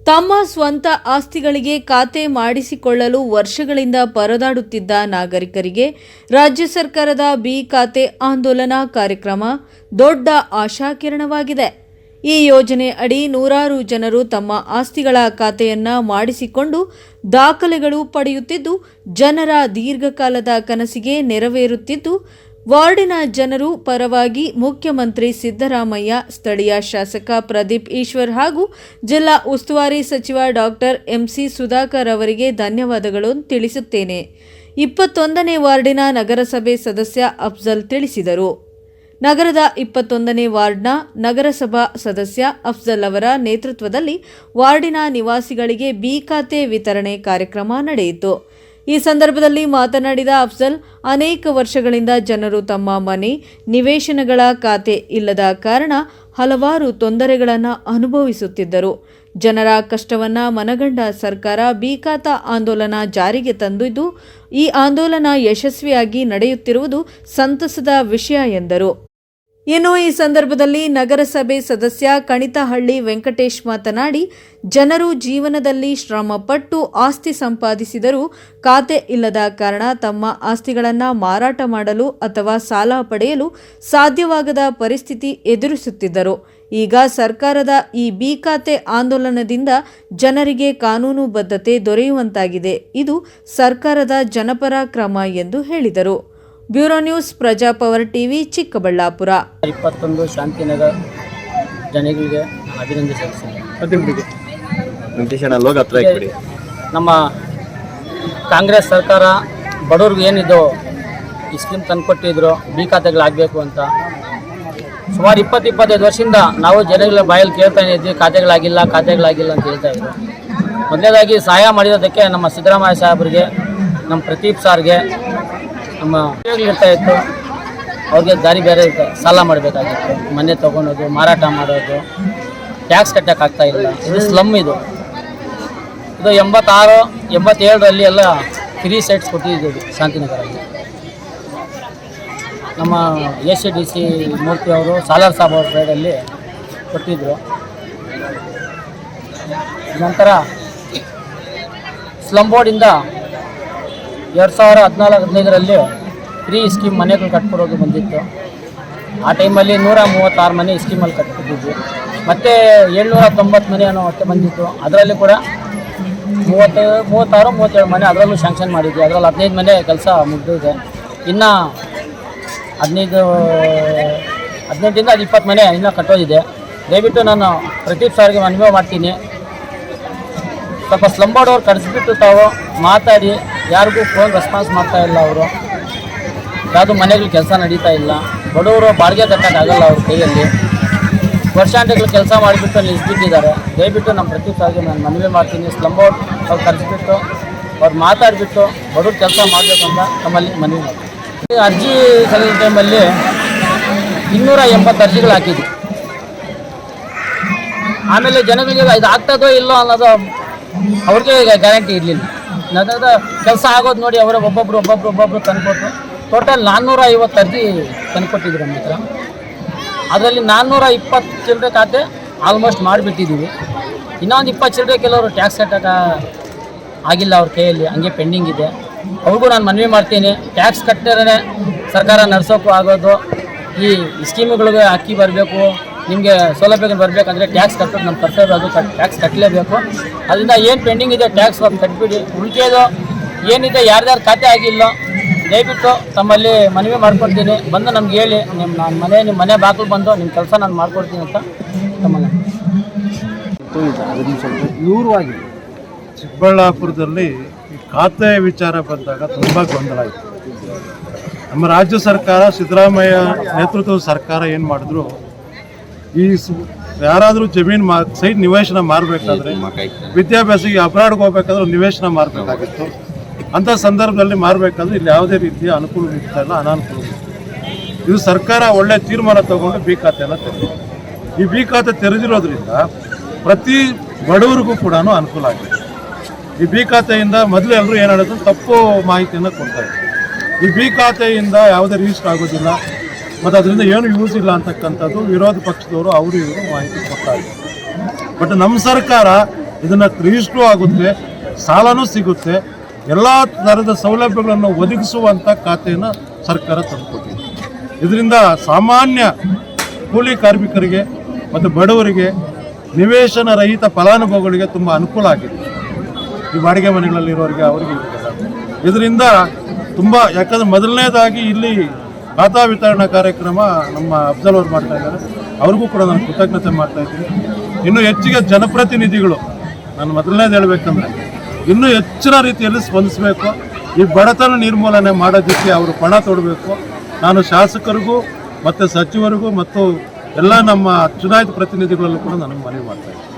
ತಮ್ಮ ಸ್ವಂತ ಆಸ್ತಿಗಳಿಗೆ ಖಾತೆ ಮಾಡಿಸಿಕೊಳ್ಳಲು ವರ್ಷಗಳಿಂದ ಪರದಾಡುತ್ತಿದ್ದ ನಾಗರಿಕರಿಗೆ ರಾಜ್ಯ ಸರ್ಕಾರದ ಬಿ ಖಾತೆ ಆಂದೋಲನ ಕಾರ್ಯಕ್ರಮ ದೊಡ್ಡ ಆಶಾಕಿರಣವಾಗಿದೆ. ಈ ಯೋಜನೆ ಅಡಿ ನೂರಾರು ಜನರು ತಮ್ಮ ಆಸ್ತಿಗಳ ಖಾತೆಯನ್ನ ಮಾಡಿಸಿಕೊಂಡು ದಾಖಲೆಗಳು ಪಡೆಯುತ್ತಿದ್ದು, ಜನರ ದೀರ್ಘಕಾಲದ ಕನಸಿಗೆ ನೆರವೇರುತ್ತಿದ್ದು, ವಾರ್ಡಿನ ಜನರು ಪರವಾಗಿ ಮುಖ್ಯಮಂತ್ರಿ ಸಿದ್ದರಾಮಯ್ಯ, ಸ್ಥಳೀಯ ಶಾಸಕ ಪ್ರದೀಪ್ ಈಶ್ವರ್ ಹಾಗೂ ಜಿಲ್ಲಾ ಉಸ್ತುವಾರಿ ಸಚಿವ ಡಾಕ್ಟರ್ ಎಂಸಿ ಸುಧಾಕರ್ ಅವರಿಗೆ ಧನ್ಯವಾದಗಳು ತಿಳಿಸುತ್ತೇನೆ. 21ನೇ ವಾರ್ಡಿನ ನಗರಸಭೆ ಸದಸ್ಯ ಅಫ್ಜಲ್ ತಿಳಿಸಿದರು. ನಗರದ 21ನೇ ವಾರ್ಡ್ನ ನಗರಸಭಾ ಸದಸ್ಯ ಅಫ್ಜಲ್ ಅವರ ನೇತೃತ್ವದಲ್ಲಿ ವಾರ್ಡಿನ ನಿವಾಸಿಗಳಿಗೆ ಬಿ ಖಾತೆ ವಿತರಣೆ ಕಾರ್ಯಕ್ರಮ ನಡೆಯಿತು. ಈ ಸಂದರ್ಭದಲ್ಲಿ ಮಾತನಾಡಿದ ಅಫ್ಜಲ್, ಅನೇಕ ವರ್ಷಗಳಿಂದ ಜನರು ತಮ್ಮ ಮನೆ, ನಿವೇಶನಗಳ ಖಾತೆ ಇಲ್ಲದ ಕಾರಣ ಹಲವಾರು ತೊಂದರೆಗಳನ್ನು ಅನುಭವಿಸುತ್ತಿದ್ದರು. ಜನರ ಕಷ್ಟವನ್ನು ಮನಗಂಡ ಸರ್ಕಾರ ಬಿ ಖಾತಾ ಆಂದೋಲನ ಜಾರಿಗೆ ತಂದಿದ್ದು, ಈ ಆಂದೋಲನ ಯಶಸ್ವಿಯಾಗಿ ನಡೆಯುತ್ತಿರುವುದು ಸಂತಸದ ವಿಷಯ ಎಂದರು. ಇನ್ನು ಈ ಸಂದರ್ಭದಲ್ಲಿ ನಗರಸಭೆ ಸದಸ್ಯ ಕಣಿತಹಳ್ಳಿ ವೆಂಕಟೇಶ್ ಮಾತನಾಡಿ, ಜನರು ಜೀವನದಲ್ಲಿ ಶ್ರಮಪಟ್ಟು ಆಸ್ತಿ ಸಂಪಾದಿಸಿದರೂ ಖಾತೆ ಇಲ್ಲದ ಕಾರಣ ತಮ್ಮ ಆಸ್ತಿಗಳನ್ನು ಮಾರಾಟ ಮಾಡಲು ಅಥವಾ ಸಾಲ ಪಡೆಯಲು ಸಾಧ್ಯವಾಗದ ಪರಿಸ್ಥಿತಿ ಎದುರಿಸುತ್ತಿದ್ದರು. ಈಗ ಸರ್ಕಾರದ ಈ ಬಿ ಖಾತೆ ಆಂದೋಲನದಿಂದ ಜನರಿಗೆ ಕಾನೂನು ಬದ್ಧತೆ ದೊರೆಯುವಂತಾಗಿದೆ. ಇದು ಸರ್ಕಾರದ ಜನಪರ ಕ್ರಮ ಎಂದು ಹೇಳಿದರು. Bureau news, Praja Power TV, Chikkaballapur. 21 Shantinagar ಜನಗಳಿಗೆ ಅಭಿನಂದಿಸುತ್ತೇನೆ. ನಮ್ಮ ಕಾಂಗ್ರೆಸ್ ಸರ್ಕಾರ ಬಡವ್ರಿಗೆ ಏನಿದು ಈ ಸ್ಕೀಮ್ ತಂದುಕೊಟ್ಟಿದ್ರು, ಬಿ ಖಾತೆಗಳಾಗಬೇಕು ಅಂತ ಸುಮಾರು 20-25 ವರ್ಷದಿಂದ ನಾವು ಜನಗಳ ಬಾಯಲ್ಲಿ ಕೇಳ್ತಾನೆ ಇದ್ವಿ, ಖಾತೆಗಳಾಗಿಲ್ಲ ಅಂತ ಹೇಳ್ತಾ ಇದ್ರು. ಮೊದಲನೇದಾಗಿ ಸಹಾಯ ಮಾಡಿರೋದಕ್ಕೆ ನಮ್ಮ ಸಿದ್ದರಾಮಯ್ಯ ಸಾಹೇಬರಿಗೆ, ನಮ್ಮ ಪ್ರದೀಪ್ ಸಾರ್ಗೆ, ನಮ್ಮ ಇರ್ತಾ ಇತ್ತು, ಅವ್ರಿಗೆ ದಾರಿ ಬೇರೆ ಇರುತ್ತೆ. ಸಾಲ ಮಾಡಬೇಕಾಗಿತ್ತು, ಮನೆ ತೊಗೊಳೋದು, ಮಾರಾಟ ಮಾಡೋದು, ಟ್ಯಾಕ್ಸ್ ಕಟ್ಟೋಕ್ಕಾಗ್ತಾ ಇಲ್ಲ. ಇದು ಸ್ಲಮ್. ಇದು 86-87ರಲ್ಲಿ ಎಲ್ಲ ಫ್ರೀ ಸೈಟ್ಸ್ ಕೊಟ್ಟಿದ್ದೀವಿ ಶಾಂತಿನಗರಲ್ಲಿ. ನಮ್ಮ ACDC ಮೂರ್ತಿ ಅವರು, ಸಾಲಾರ್ ಸಾಬ್ ಅವ್ರ ಸೈಡಲ್ಲಿ ಕೊಟ್ಟಿದ್ದರು. ನಂತರ ಸ್ಲಮ್ ಬೋರ್ಡಿಂದ 2014-15ರಲ್ಲಿ ಫ್ರೀ ಸ್ಕೀಮ್ ಮನೆಗಳು ಕಟ್ಕೊಡೋದು ಬಂದಿತ್ತು. ಆ ಟೈಮಲ್ಲಿ 136 ಮನೆ ಸ್ಕೀಮಲ್ಲಿ ಕಟ್ಕೊಟ್ಟಿದ್ವಿ. ಮತ್ತು 790 ಮನೆ ಅನ್ನೋ ಅಷ್ಟೇ ಬಂದಿತ್ತು. ಅದರಲ್ಲಿ ಕೂಡ 36-37 ಮನೆ ಅದರಲ್ಲೂ ಶಾಂಕ್ಷನ್ ಮಾಡಿದ್ವಿ. ಅದರಲ್ಲಿ 15 ಮನೆ ಕೆಲಸ ಮುಗಿದಿದೆ. ಇನ್ನು 18ರಿಂದ 20 ಮನೆ ಇನ್ನೂ ಕಟ್ಟೋದಿದೆ. ದಯವಿಟ್ಟು ನಾನು ಪ್ರದೀಪ್ ಸಾರ್ಗೆ ಮನವಿ ಮಾಡ್ತೀನಿ, ಸ್ವಲ್ಪ ಸ್ಲಮ್ ಬೋರ್ಡ್ ಅವ್ರು ಕರೆಸಿಬಿಟ್ಟು ತಾವು ಮಾತಾಡಿ. ಯಾರಿಗೂ ಫೋನ್ ರೆಸ್ಪಾನ್ಸ್ ಮಾಡ್ತಾ ಇಲ್ಲ ಅವರು, ಯಾವುದು ಮನೆಗಳು ಕೆಲಸ ನಡೀತಾ ಇಲ್ಲ. ಬಡವರು ಬಾಡಿಗೆ ಕಟ್ಟೋಕ್ಕಾಗಲ್ಲ ಅವ್ರ ಕೈಯಲ್ಲಿ. ವರ್ಷಾಂತ್ಯಗಳು ಕೆಲಸ ಮಾಡಿಬಿಟ್ಟು ನಿಲ್ಲಿಸ್ಬಿಟ್ಟಿದ್ದಾರೆ. ದಯವಿಟ್ಟು ನಮ್ಮ ಪ್ರದೀಪ್ ಸಾರ್ಗೆ ನಾನು ಮನವಿ ಮಾಡ್ತೀನಿ, ಸ್ಲಮ್ ಬೋರ್ಡ್ ಅವ್ರು ಕರೆಸಿಬಿಟ್ಟು ಅವ್ರು ಮಾತಾಡಿಬಿಟ್ಟು ಬಡವ್ರು ಕೆಲಸ ಮಾಡಬೇಕಂತ ನಮ್ಮಲ್ಲಿ ಮನವಿ ಮಾಡ್ತೀವಿ. ಅರ್ಜಿ ಸಲ್ಲಿಸೋ ಟೈಮಲ್ಲಿ 280 ಅರ್ಜಿಗಳು ಹಾಕಿದ್ವಿ. ಆಮೇಲೆ ಜನಗಳಿಗೆ ಇದು ಆಗ್ತದೋ ಇಲ್ಲೋ ಅನ್ನೋದು ಅವ್ರಿಗೆ ಗ್ಯಾರಂಟಿ ಇರಲಿಲ್ಲ. ನನಗೆ ಕೆಲಸ ಆಗೋದು ನೋಡಿ ಅವರೇ ಒಬ್ಬೊಬ್ಬರು ತಂದುಕೊಟ್ಟು ಟೋಟಲ್ 450 ಅರ್ಜಿ ತಂದುಕೊಟ್ಟಿದ್ರು ನಮ್ಮ ಹತ್ರ. ಅದರಲ್ಲಿ 420 ಚಿಲ್ಲರೆ ಖಾತೆ ಆಲ್ಮೋಸ್ಟ್ ಮಾಡಿಬಿಟ್ಟಿದ್ದೀವಿ. ಇನ್ನೊಂದು 20 ಚಿಲ್ಲರೆ ಕೆಲವರು ಟ್ಯಾಕ್ಸ್ ಕಟ್ಟೋಕೆ ಆಗಿಲ್ಲ, ಅವ್ರ ಕೈಯಲ್ಲಿ ಹಂಗೆ ಪೆಂಡಿಂಗ್ ಇದೆ. ಅವ್ರಿಗೂ ನಾನು ಮನವಿ ಮಾಡ್ತೀನಿ, ಟ್ಯಾಕ್ಸ್ ಕಟ್ಟಿದ್ರೆ ಸರ್ಕಾರ ನಡೆಸೋಕ್ಕೂ ಆಗೋದು. ಈ ಸ್ಕೀಮ್ಗಳಿಗೆ ಅಕ್ಕಿ ಬರಬೇಕು, ನಿಮಗೆ ಸೌಲಭ್ಯಗಳು ಬರಬೇಕಂದ್ರೆ ಟ್ಯಾಕ್ಸ್ ಕಟ್ಟೋದು ನಮ್ಮ ಕರ್ತವ್ಯ. ಅದು ಟ್ಯಾಕ್ಸ್ ಕಟ್ಟಲೇಬೇಕು. ಅದರಿಂದ ಏನು ಪೆಂಡಿಂಗ್ ಇದೆ ಟ್ಯಾಕ್ಸ್ ಒಂದು ಕಟ್ಬಿಡಿ. ಉಳಿಕೆದು ಏನಿದೆ ಯಾರ್ಯಾರು ಖಾತೆ ಆಗಿಲ್ಲ ದಯವಿಟ್ಟು ತಮ್ಮಲ್ಲಿ ಮನವಿ ಮಾಡ್ಕೊಡ್ತೀನಿ, ಬಂದು ನಮ್ಗೆ ಹೇಳಿ. ನಿಮ್ಮ ಮನೆ ಬಾಗಿಲು ಬಂದು ನಿಮ್ಮ ಕೆಲಸ ನಾನು ಮಾಡ್ಕೊಡ್ತೀನಿ ಅಂತ ತಮ್ಮಲ್ಲಿ. ವಿವರವಾಗಿ ಚಿಕ್ಕಬಳ್ಳಾಪುರದಲ್ಲಿ ಖಾತೆ ವಿಚಾರ ಬಂದಾಗ ತುಂಬ ಗೊಂದಲ ಆಯಿತು. ನಮ್ಮ ರಾಜ್ಯ ಸರ್ಕಾರ, ಸಿದ್ದರಾಮಯ್ಯ ನೇತೃತ್ವದ ಸರ್ಕಾರ ಏನು ಮಾಡಿದ್ರು, ಈ ಯಾರಾದರೂ ಜಮೀನು ಸೈಟ್ ನಿವೇಶನ ಮಾರಬೇಕಾದ್ರೆ, ವಿದ್ಯಾಭ್ಯಾಸಕ್ಕೆ ಅಬ್ರಾಡ್ಗೆ ಹೋಗ್ಬೇಕಾದ್ರೆ ನಿವೇಶನ ಮಾರಬೇಕಾಗಿತ್ತು. ಅಂಥ ಸಂದರ್ಭದಲ್ಲಿ ಮಾರಬೇಕಾದ್ರೆ ಇಲ್ಲಿ ಯಾವುದೇ ರೀತಿಯ ಅನುಕೂಲ ಇರ್ತಾ ಇಲ್ಲ, ಅನಾನುಕೂಲ. ಇದು ಸರ್ಕಾರ ಒಳ್ಳೆ ತೀರ್ಮಾನ ತಗೊಂಡು ಬಿ ಖಾತೆಯನ್ನು ತೆರೆದಿದೆ. ಈ ಬಿ ಖಾತೆ ತೆರೆದಿರೋದ್ರಿಂದ ಪ್ರತಿ ಬಡವರಿಗೂ ಕೂಡ ಅನುಕೂಲ ಆಗಿದೆ. ಈ ಬಿ ಖಾತೆಯಿಂದ ಮೊದಲು ಎಲ್ಲರೂ ಏನು ಹೇಳಿದ್ರು, ತಪ್ಪು ಮಾಹಿತಿಯನ್ನು ಕೊಡ್ತಾರೆ. ಈ ಬಿ ಖಾತೆಯಿಂದ ಯಾವುದೇ ರಿಜಿಸ್ಟರ್ ಆಗೋದಿಲ್ಲ ಮತ್ತು ಅದರಿಂದ ಏನು ಯೂಸ್ ಇಲ್ಲ ಅಂತಕ್ಕಂಥದ್ದು ವಿರೋಧ ಪಕ್ಷದವರು ಅವರು ಇವರು ಮಾಹಿತಿ ಕೊಡ್ತಾರೆ. ಬಟ್ ನಮ್ಮ ಸರ್ಕಾರ ಇದನ್ನು ರಿಜಿಸ್ಟ್ರು ಆಗುತ್ತೆ, ಸಾಲನೂ ಸಿಗುತ್ತೆ, ಎಲ್ಲ ಥರದ ಸೌಲಭ್ಯಗಳನ್ನು ಒದಗಿಸುವಂಥ ಖಾತೆಯನ್ನು ಸರ್ಕಾರ ತಂದುಕೊಟ್ಟಿದೆ. ಇದರಿಂದ ಸಾಮಾನ್ಯ ಕೂಲಿ ಕಾರ್ಮಿಕರಿಗೆ ಮತ್ತು ಬಡವರಿಗೆ, ನಿವೇಶನ ರಹಿತ ಫಲಾನುಭವಿಗಳಿಗೆ ತುಂಬ ಅನುಕೂಲ ಆಗಿದೆ. ಈ ಬಾಡಿಗೆ ಮನೆಗಳಲ್ಲಿರೋರಿಗೆ ಅವರಿಗೆ ಇದರಿಂದ ತುಂಬ, ಯಾಕಂದರೆ ಮೊದಲನೇದಾಗಿ ಇಲ್ಲಿ ಖಾತಾ ವಿತರಣಾ ಕಾರ್ಯಕ್ರಮ ನಮ್ಮ ಅಫ್ಜಲ್ ಅವ್ರು ಮಾಡ್ತಾ ಇದ್ದಾರೆ, ಅವ್ರಿಗೂ ಕೂಡ ನಾನು ಕೃತಜ್ಞತೆ ಮಾಡ್ತಾ ಇದ್ದೀನಿ. ಇನ್ನೂ ಹೆಚ್ಚಿಗೆ ಜನಪ್ರತಿನಿಧಿಗಳು, ನಾನು ಮೊದಲನೇದು ಹೇಳಬೇಕಂದ್ರೆ ಇನ್ನೂ ಹೆಚ್ಚಿನ ರೀತಿಯಲ್ಲಿ ಸ್ಪಂದಿಸಬೇಕು. ಈ ಬಡತನ ನಿರ್ಮೂಲನೆ ಮಾಡೋದಕ್ಕೆ ಅವರು ಪಣ ತೊಡಬೇಕು. ನಾನು ಶಾಸಕರಿಗೂ ಮತ್ತು ಸಚಿವರಿಗೂ ಮತ್ತು ಎಲ್ಲ ನಮ್ಮ ಚುನಾಯಿತ ಪ್ರತಿನಿಧಿಗಳಲ್ಲೂ ಕೂಡ ನನಗೆ ಮನವಿ ಮಾಡ್ತಾ ಇದ್ದೀನಿ.